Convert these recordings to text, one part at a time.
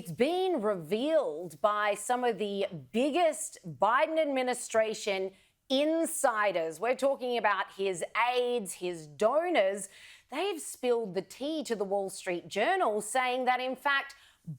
It's been revealed by some of the biggest Biden administration insiders. We're talking about his aides, his donors. They've spilled the tea to the Wall Street Journal, saying that, in fact,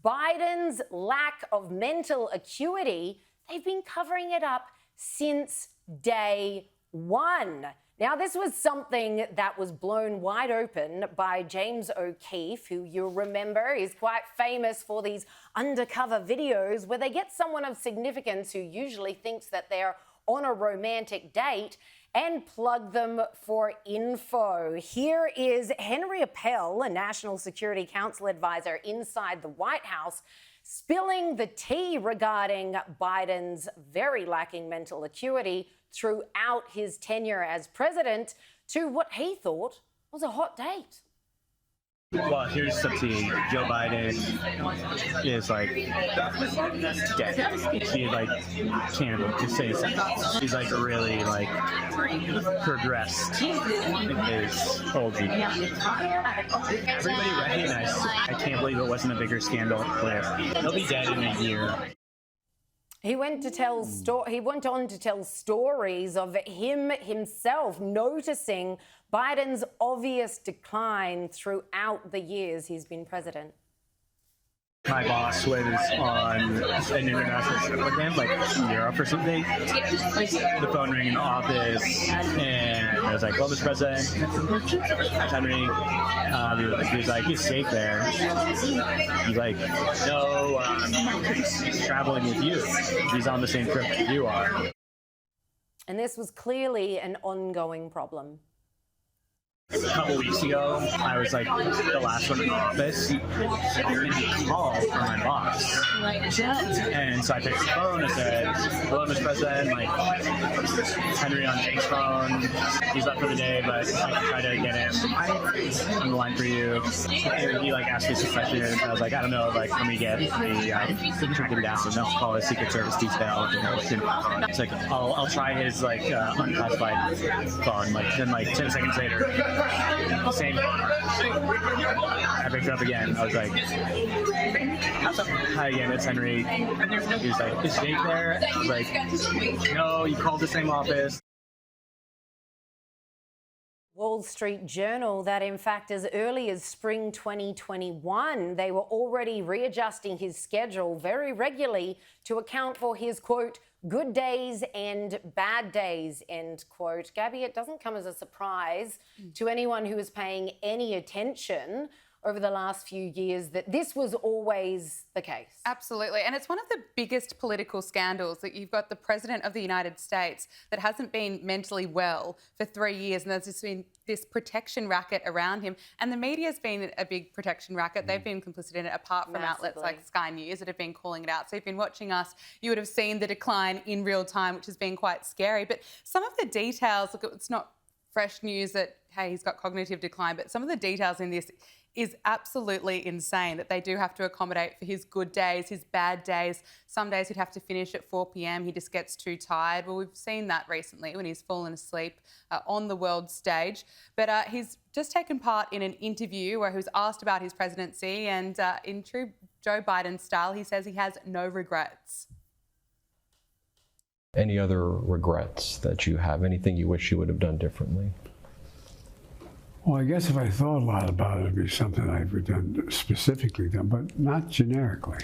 Biden's lack of mental acuity, they've been covering it up since day one. Now, this was something that was blown wide open by James O'Keefe, who you'll remember is quite famous for these undercover videos where they get someone of significance who usually thinks that they're on a romantic date and plug them for info. Here is Henry Appel, a National Security Council advisor inside the White House, spilling the tea regarding Biden's very lacking mental acuity throughout his tenure as president to what he thought was a hot date. Well, here's some tea. Joe Biden is like dead. He can't just say something. He's really progressed in his old age. Everybody recognized. I can't believe it wasn't a bigger scandal. He'll be dead in a year. He went on to tell stories of himself noticing Biden's obvious decline throughout the years he's been president. My boss was on an international trip with him, in Europe or something. The phone rang in the office, and I was like, "Well, Mr. President," Henry. He was like, "He's safe there." He's like, "No, he's traveling with you. He's on the same trip that you are." And this was clearly an ongoing problem. A couple weeks ago, I was the last one in the office, and a call from my boss. And so I picked the phone and said, "Hello, Mr. President, Henry on Jake's phone. He's left for the day, but I can try to get him on the line for you." And he asked me some questions. I was like, "I don't know, let me get the track him down, and I'll call his Secret Service detail." It's I'll try his unclassified phone. Then 10 seconds later, same. I picked it up again. I was like, "Hi again, it's Henry." He was like, "Is Jake there?" I was like, "No, you called the same office." Wall Street Journal that, in fact, as early as spring 2021, they were already readjusting his schedule very regularly to account for his, quote, "good days and bad days," end quote. Gabby, it doesn't come as a surprise to anyone who is paying any attention over the last few years that this was always the case. Absolutely. And it's one of the biggest political scandals that you've got the President of the United States that hasn't been mentally well for 3 years, and there's just been this protection racket around him. And the media's been a big protection racket. They've been complicit in it, apart from outlets like Sky News that have been calling it out. So if you've been watching us, you would have seen the decline in real time, which has been quite scary. But some of the details, look, it's not fresh news that, hey, he's got cognitive decline, but some of the details in this is absolutely insane, that they do have to accommodate for his good days, his bad days. Some days he'd have to finish at 4 p.m. He just gets too tired. Well, we've seen that recently when he's fallen asleep on the world stage. But he's just taken part in an interview where he was asked about his presidency, and in true Joe Biden style, he says he has no regrets. Any other regrets that you have? Anything you wish you would have done differently? Well, I guess if I thought a lot about it, it'd be something I've specifically done, but not generically.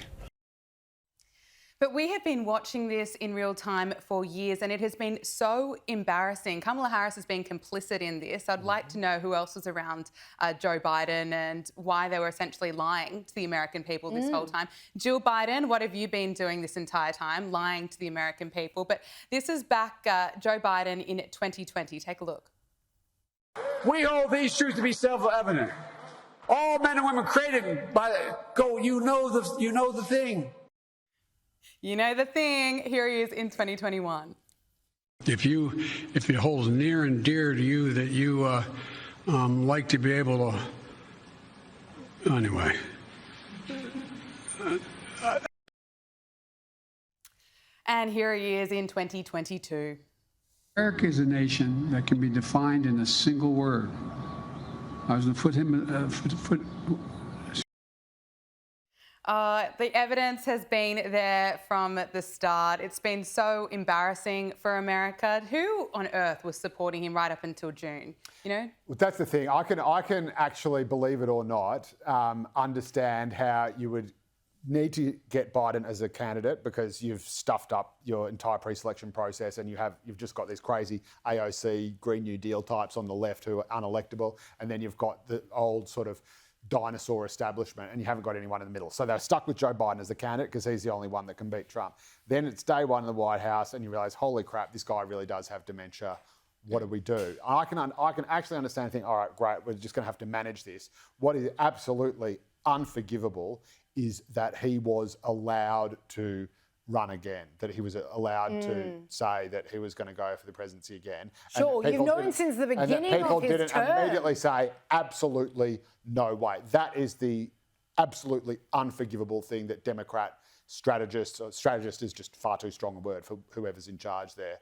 But we have been watching this in real time for years, and it has been so embarrassing. Kamala Harris has been complicit in this. I'd like to know who else was around Joe Biden and why they were essentially lying to the American people this whole time. Jill Biden, what have you been doing this entire time? Lying to the American people. But this is back Joe Biden in 2020. Take a look. We hold these truths to be self-evident. All men and women created by you know the thing. You know the thing. Here he is in 2021. If it holds near and dear to you that you like to be able to, anyway. And here he is in 2022. America is a nation that can be defined in a single word. I was going to put him. The evidence has been there from the start. It's been so embarrassing for America. Who on earth was supporting him right up until June? You know? Well, that's the thing. I can actually, believe it or not, understand how you would need to get Biden as a candidate because you've stuffed up your entire pre-selection process and you've just got these crazy AOC, Green New Deal types on the left who are unelectable, and then you've got the old sort of dinosaur establishment and you haven't got anyone in the middle. So they're stuck with Joe Biden as the candidate because he's the only one that can beat Trump. Then it's day one in the White House and you realise, holy crap, this guy really does have dementia. What do we do? I can actually understand and think, all right, great, we're just going to have to manage this. What is absolutely unforgivable is that he was allowed to run again, that he was allowed to say that he was going to go for the presidency again. Sure, you've known since the beginning people of his didn't term. immediately say, absolutely no way. That is the absolutely unforgivable thing that Democrat strategist is just far too strong a word for whoever's in charge there,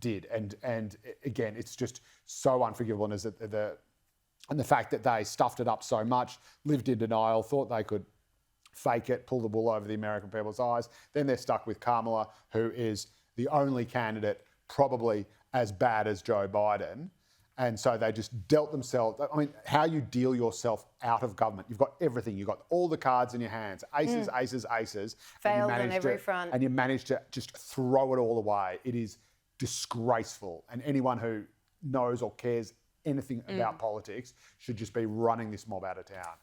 did. And again, it's just so unforgivable. And the fact that they stuffed it up so much, lived in denial, thought they could fake it, pull the wool over the American people's eyes. Then they're stuck with Kamala, who is the only candidate probably as bad as Joe Biden. And so they just dealt themselves. I mean, how you deal yourself out of government. You've got everything. You've got all the cards in your hands. Aces, aces, aces. Failed on every front. And you manage to just throw it all away. It is disgraceful. And anyone who knows or cares anything about politics should just be running this mob out of town.